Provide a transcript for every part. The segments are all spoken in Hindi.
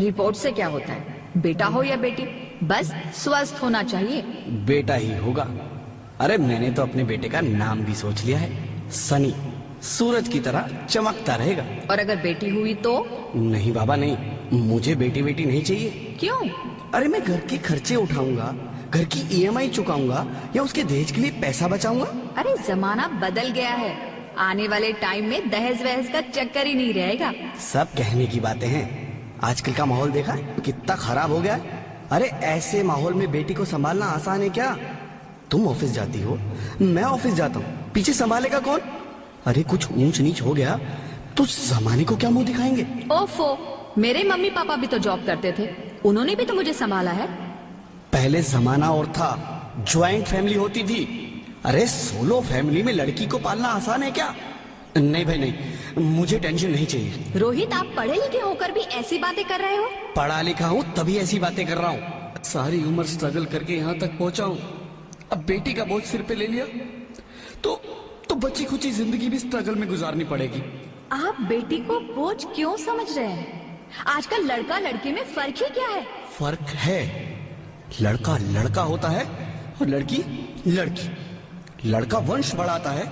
रिपोर्ट से क्या होता है? बेटा हो या बेटी, बस स्वस्थ होना चाहिए। बेटा ही होगा। अरे मैंने तो अपने बेटे का नाम भी सोच लिया है, सनी। सूरज की तरह चमकता रहेगा। और अगर बेटी हुई तो? नहीं बाबा नहीं, मुझे बेटी बेटी नहीं चाहिए। क्यों? अरे मैं घर के खर्चे उठाऊंगा, घर की ईएमआई चुकाऊंगा या उसके दहेज के लिए पैसा बचाऊंगा। अरे जमाना बदल गया है, आने वाले टाइम में दहेज वहेज का चक्कर ही नहीं रहेगा। सब कहने की बातें हैं, आजकल का माहौल देखा कितना खराब हो गया है। अरे ऐसे माहौल में बेटी को संभालना आसान है क्या? तुम ऑफिस जाती हो, मैं ऑफिस जाता हूँ, पीछे संभालेगा कौन? अरे कुछ ऊंच नीच हो गया तो जमाने को क्या मुंह दिखाएंगे? ओफो, मेरे मम्मी पापा भी तो जॉब करते थे, उन्होंने भी तो मुझे संभाला है। पहले जमाना और था, ज्वाइंट फैमिली होती थी। अरे सोलो फैमिली में लड़की को पालना आसान है क्या? नहीं भाई नहीं, मुझे टेंशन नहीं चाहिए। रोहित, आप पढ़े लिखे होकर भी ऐसी बातें कर रहे हो? पढ़ा लिखा हूँ तभी ऐसी बातें कर रहा हूँ। सारी उम्र स्ट्रगल करके यहाँ तक पहुंचा हूँ, अब बेटी का बोझ सिर पे ले लिया तो बची खुची जिंदगी भी स्ट्रगल में गुजारनी पड़ेगी। आप बेटी को बोझ क्यों समझ रहे हैं? आजकल लड़का लड़की में फर्क ही क्या है? फर्क है, लड़का लड़का होता है और लड़की लड़की। लड़का वंश बढ़ाता है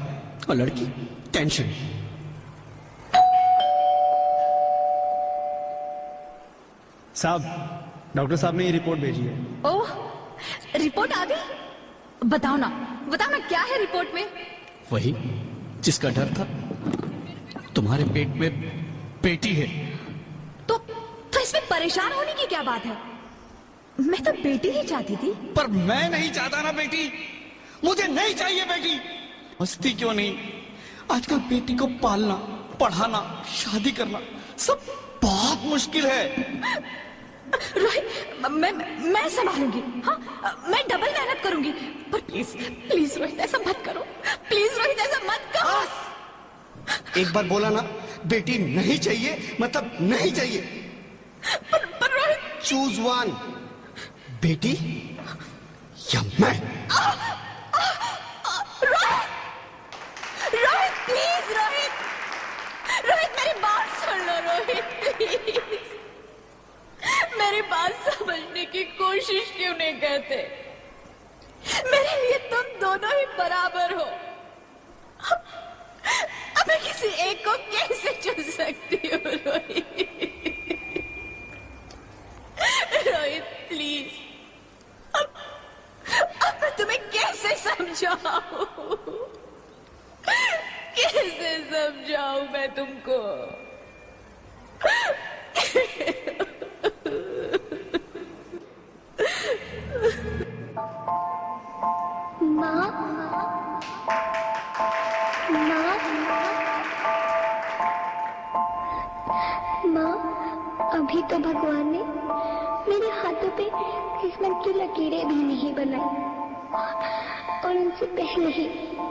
और लड़की टेंशन। साहब, डॉक्टर साहब ने ये रिपोर्ट भेजी है। ओह, रिपोर्ट आ गई? बताओ ना क्या है रिपोर्ट में? वही जिसका डर था, तुम्हारे पेट में बेटी है। तो इसमें परेशान होने की क्या बात है? मैं तो बेटी ही चाहती थी। पर मैं नहीं चाहता ना बेटी, मुझे नहीं चाहिए बेटी। मस्ती क्यों नहीं, आजकल बेटी को पालना, पढ़ाना, शादी करना सब बहुत मुश्किल है। रोहित, मैं संभालूंगी। हाँ, मैं डबल मेहनत करूंगी। पर प्लीज रोहित ऐसा मत करो, प्लीज रोहित ऐसा मत करो। एक बार बोला ना, बेटी नहीं चाहिए मतलब नहीं चाहिए। पर रोहित, चूज वन, बेटी या मैं। रोहित प्लीज, रोहित मेरी बात सुन लो रोहित, प्लीज मेरी बात समझने की कोशिश क्यों नहीं करते? मेरे लिए तुम दोनों ही बराबर हो। अब मैं किसी एक को कैसे चुन सकती हूँ रोहित? रोहित प्लीज, अब मैं तुम्हें कैसे समझाऊं? कैसे समझाऊं मैं तुमको? माँ, अभी तो भगवान ने मेरे हाथों पे किस्मत की लकीरें भी नहीं बनाई, और उनसे पहले ही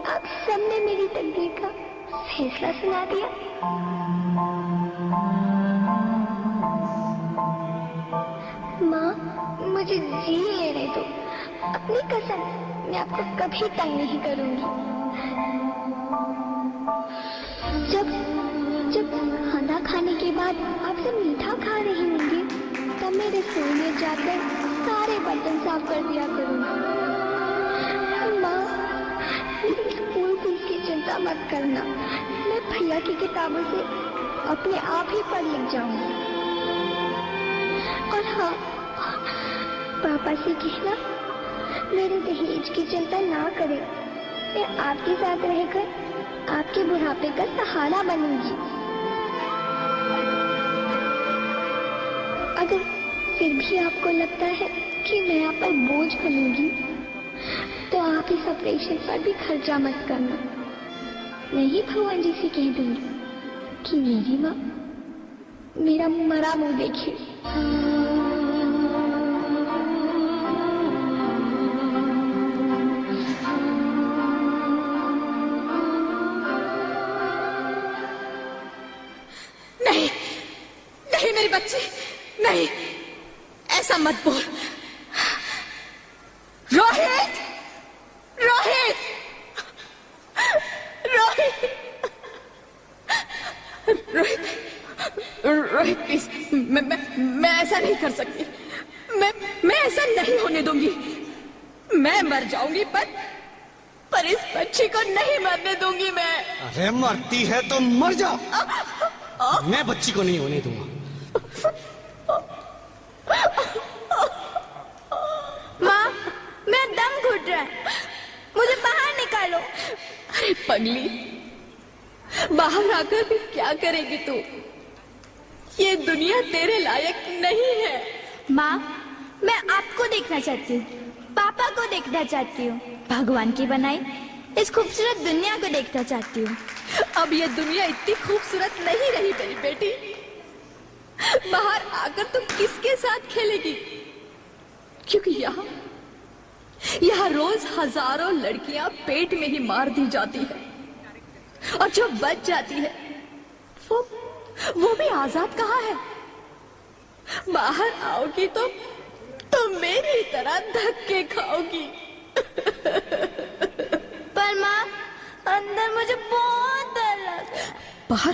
आप सबने मेरी तकदीर का फैसला सुना दिया। माँ, मुझे जी लेने दो, अपनी कसम, मैं आपको कभी तंग नहीं करूंगी। जब खाना खाने के बाद आपसे मीठा खा रही होंगी, तब मैं रसोई में जाकर सारे बर्तन साफ कर दिया करूंगी। माँ, मेरी स्कूल फीस की चिंता मत करना, मैं भैया की किताबों से अपने आप ही पढ़ लिख जाऊंगी। और हाँ, पापा से कहना मेरे दहेज की चिंता ना करें, मैं आपके साथ रहकर आपके बुढ़ापे का सहारा बनूंगी। अगर फिर भी आपको लगता है कि मैं आप पर बोझ बनूंगी, तो आप इस ऑपरेशन पर भी खर्चा मत करना। मैं ही भगवान जी से कह दूंगी कि मेरी माँ मेरा मरा मुंह देखे। नहीं मेरी बच्ची, नहीं, ऐसा मत बोल। रोहित, रोहित, रोहित, रोहित, रोहित प्लीज, मैं ऐसा नहीं कर सकती। मैं ऐसा नहीं होने दूंगी। मैं मर जाऊंगी पर इस बच्ची को नहीं मरने दूंगी मैं। अरे मरती है तो मर जा, मैं बच्ची को नहीं होने दूंगा। माँ, मेरा दम घुट रहा है, मुझे बाहर निकालो। अरे पगली, बाहर आकर भी क्या करेगी तू? ये दुनिया तेरे लायक नहीं है। माँ, मैं आपको देखना चाहती हूँ, पापा को देखना चाहती हूँ, भगवान की बनाई इस खूबसूरत दुनिया को देखना चाहती हूँ। अब ये दुनिया इतनी खूबसूरत नहीं रही मेरी बेटी। बाहर आकर तुम किसके साथ खेलेगी? क्योंकि यहाँ रोज हजारों लड़कियां पेट में ही मार दी जाती है, और जो बच जाती है वो भी आजाद कहाँ है? बाहर आओगी तो मेरी तरह धक्के खाओगी। पर माँ, अंदर मुझे बहुत डर लग रहा है।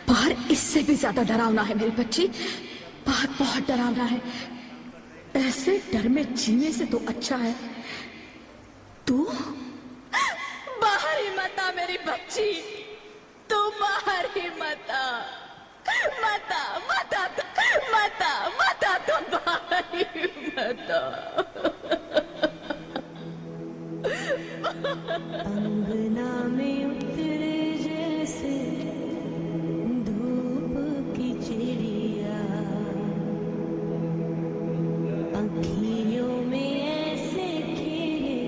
बाहर इससे भी ज्यादा डरावना है मेरी बच्ची। बाहर बहुत डरावना है। ऐसे डर में जीने से तो अच्छा है तू बाहर ही मत आ मेरी बच्ची। तू बाहर ही मत आ, मत आ, मत आ, मत आ, मत आ, तू बाहर ही मत आ। अंगना में उतरे जैसे धूप की चिड़िया, अखियों में ऐसे खेले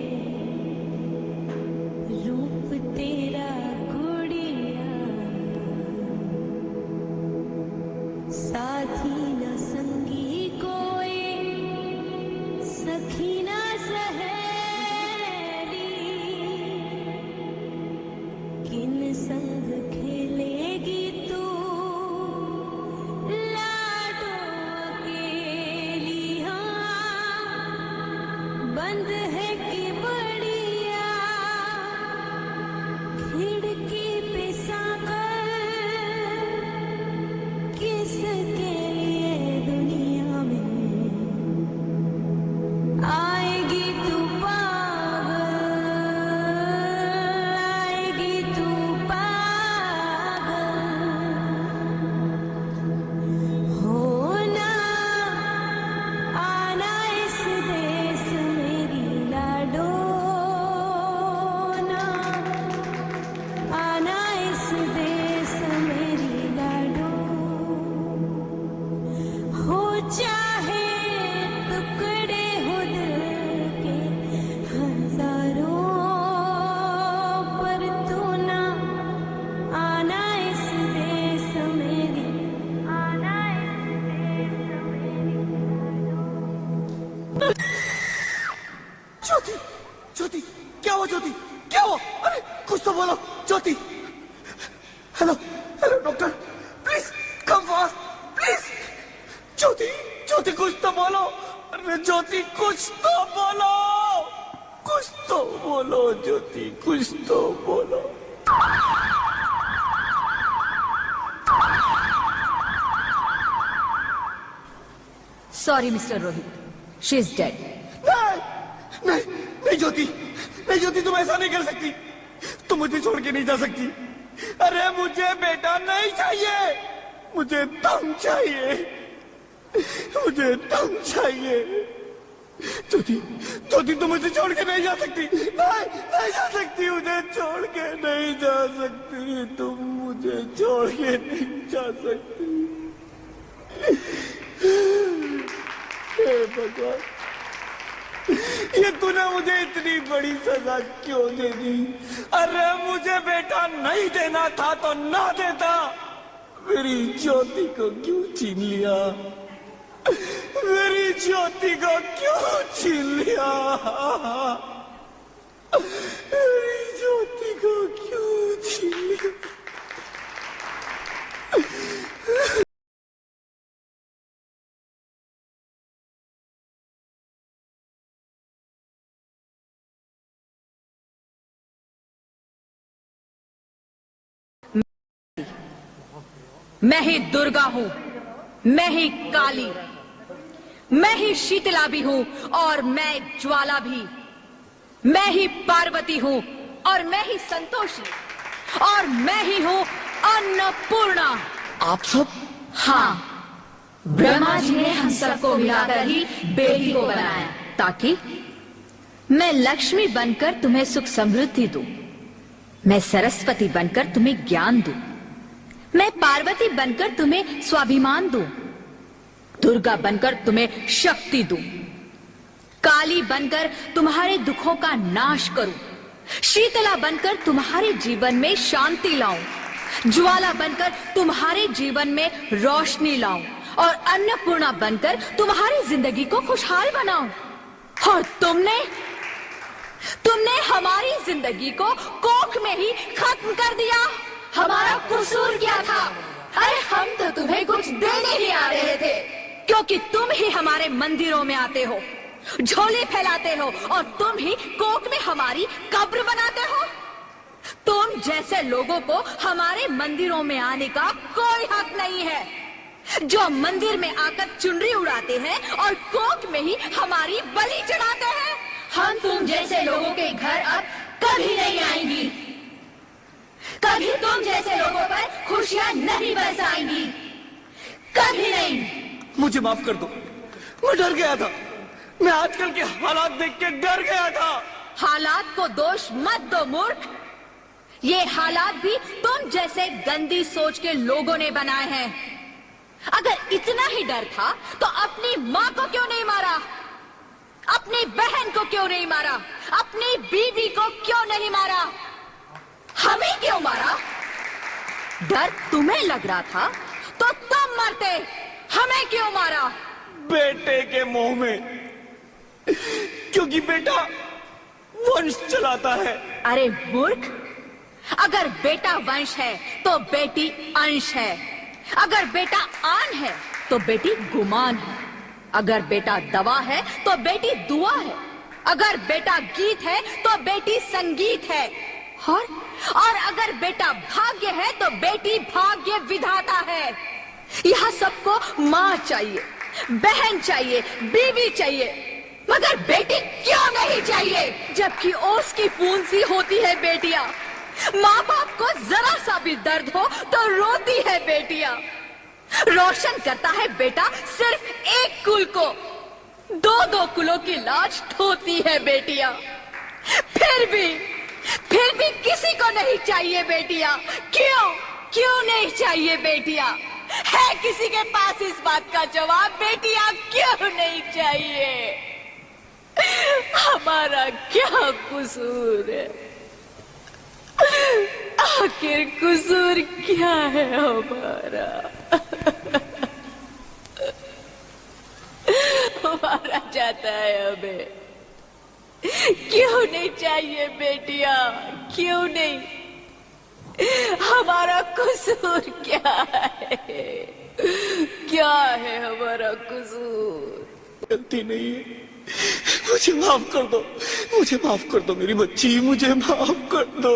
रूप तेरा गुड़िया, साथी न संगी कोई, सखी न सहेली, किन संग खेलेगी तू लाडो अकेली। हाँ, बंद है कि बढ़िया खिड़की पे साकर, किसके लिए दुनिया में आएगी तू पागल, आएगी तू पागल। होना आना इस देश मेरी लाडो, ना आना इस देश मेरी लाडो। हो चाहे टुकड़े हो दिल के हजारों, पर तू ना आना इस देश मेरी, आना इस देश मेरी लाडो। ज्योति, ज्योति, क्या हुआ ज्योति, क्या हुआ? अरे कुछ तो बोलो Jyoti. Hello hello doctor, please come fast please. Jyoti, Jyoti कुछ तो बोलो। अरे ज्योति कुछ तो बोलो, कुछ तो बोलो ज्योति, कुछ तो बोलो। Sorry mister Rohit, she is dead. नहीं नहीं नहीं ज्योति, नहीं ज्योति, तुम ऐसा नहीं कर सकती। तुम मुझे छोड़ के नहीं जा सकती। अरे मुझे बेटा नहीं चाहिए, मुझे दम चाहिए, मुझे दम चाहिए। ज्योति, ज्योति तुम मुझे छोड़ के नहीं जा सकती। नहीं नहीं जा सकती, मुझे छोड़ के नहीं जा सकती। तुम मुझे छोड़ के नहीं जा सकती। हे भगवान, ये तूने मुझे इतनी बड़ी सजा क्यों दे दी? अरे मुझे बेटा नहीं देना था तो ना देता। मेरी ज्योति को क्यों छीन लिया? मेरी ज्योति को क्यों छीन लिया? मेरी ज्योति को क्यों छीन लिया? मैं ही दुर्गा हूं, मैं ही काली, मैं ही शीतला भी हूं और मैं ज्वाला भी, मैं ही पार्वती हूं और मैं ही संतोषी, और मैं ही हूं अन्नपूर्णा। आप सब? हाँ, ब्रह्मा जी ने हम सबको मिलाकर ही बेटी को बनाया ताकि मैं लक्ष्मी बनकर तुम्हें सुख समृद्धि दूं, मैं सरस्वती बनकर तुम्हें ज्ञान दूं, मैं पार्वती बनकर तुम्हें स्वाभिमान दूं, दुर्गा बनकर तुम्हें शक्ति दूं, काली बनकर तुम्हारे दुखों का नाश करूं, शीतला बनकर तुम्हारे जीवन में शांति लाऊं, ज्वाला बनकर तुम्हारे जीवन में रोशनी लाऊं, और अन्नपूर्णा बनकर तुम्हारी जिंदगी को खुशहाल बनाऊं। और तुमने हमारी जिंदगी को कोख में ही खत्म कर दिया। हमारा कसूर क्या था? अरे हम तो तुम्हें कुछ देने ही आ रहे थे, क्योंकि तुम ही हमारे मंदिरों में आते हो, झोली फैलाते हो, और तुम ही कोख में हमारी कब्र बनाते हो। तुम जैसे लोगों को हमारे मंदिरों में आने का कोई हक नहीं है, जो मंदिर में आकर चुनरी उड़ाते हैं और कोख में ही हमारी बलि चढ़ाते हैं। हम तुम जैसे लोगों के घर अब कभी नहीं आएंगी, कभी तुम जैसे लोगों पर खुशियां नहीं बरसाएंगी, कभी नहीं। मुझे माफ कर दो, मैं डर गया था। मैं आजकल के हालात देख के डर गया था। हालात को दोष मत दो मूर्ख, ये हालात भी तुम जैसे गंदी सोच के लोगों ने बनाए हैं। अगर इतना ही डर था तो अपनी माँ को क्यों नहीं मारा, अपनी बहन को क्यों नहीं मारा, अपनी बीवी को क्यों नहीं मारा, हमें क्यों मारा? डर तुम्हें लग रहा था तो तुम मरते, हमें क्यों मारा? बेटे के मोह में, क्योंकि बेटा वंश चलाता है। अरे मूर्ख, अगर बेटा वंश है तो बेटी अंश है, अगर बेटा आन है तो बेटी गुमान है, अगर बेटा दवा है तो बेटी दुआ है, अगर बेटा गीत है तो बेटी संगीत है, और अगर बेटा भाग्य है तो बेटी भाग्य विधाता है। यहाँ सबको माँ चाहिए, बहन चाहिए, बीवी चाहिए, मगर बेटी क्यों नहीं चाहिए? जबकि ओस की बूंद सी होती है बेटियां, माँ बाप को जरा सा भी दर्द हो तो रोती है बेटियां। रोशन करता है बेटा सिर्फ एक कुल को, दो दो कुलों की लाज ढोती है बेटियां। फिर भी किसी को नहीं चाहिए बेटियां। क्यों नहीं चाहिए बेटियां? है किसी के पास इस बात का जवाब? बेटियां क्यों नहीं चाहिए? हमारा क्या कसूर है? आखिर कसूर क्या है हमारा? मारा जाता है हमें। क्यों नहीं चाहिए बेटियां? क्यों नहीं? हमारा कसूर क्या है? क्या है हमारा कसूर? गलती नहीं है, मुझे माफ कर दो, मुझे माफ कर दो मेरी बच्ची, मुझे माफ कर दो।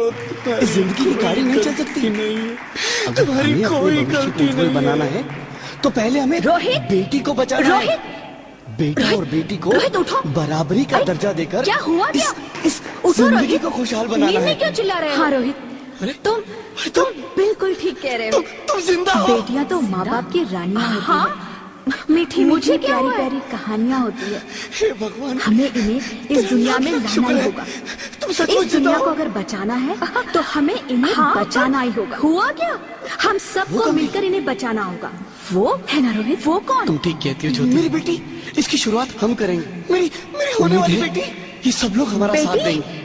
इस जिंदगी की गाड़ी नहीं चल सकती। नहीं है, तुम्हारी कोई गलती नहीं बनाना है तो पहले हमें रोहित, बेटी को बचाना है। रोहित, बेटा और बेटी को रोहित उठो। बराबरी का दर्जा देकर क्या हुआ क्या? इस जिंदगी को खुशहाल बनाना है। क्यों चिल्ला रहे हो? हाँ रोहित, तुम बिल्कुल ठीक कह रहे हो। तुम जिंदा हो। बेटियां तो माँ बाप की रानियां होती हाँ? हैं। मीठी मुझे मीठी क्या प्यारी हुआ है? प्यारी कहानियां होती है। हे भगवान, हमें इन्हें इस दुनिया में लाना ही होगा। तुम सचमुच इस जिंदा दुनिया हो। को अगर बचाना है तो हमें इन्हें बचाना ही होगा। हुआ क्या? हम सबको मिलकर इन्हें बचाना होगा। वो है ना रोहित? वो कौन? तुम ठीक कहती हो ज्योति। मेरी बेटी, इसकी शुरुआत हम करेंगे। मेरी होने वाली बेटी, ये सब लोग हमारा साथ देंगे।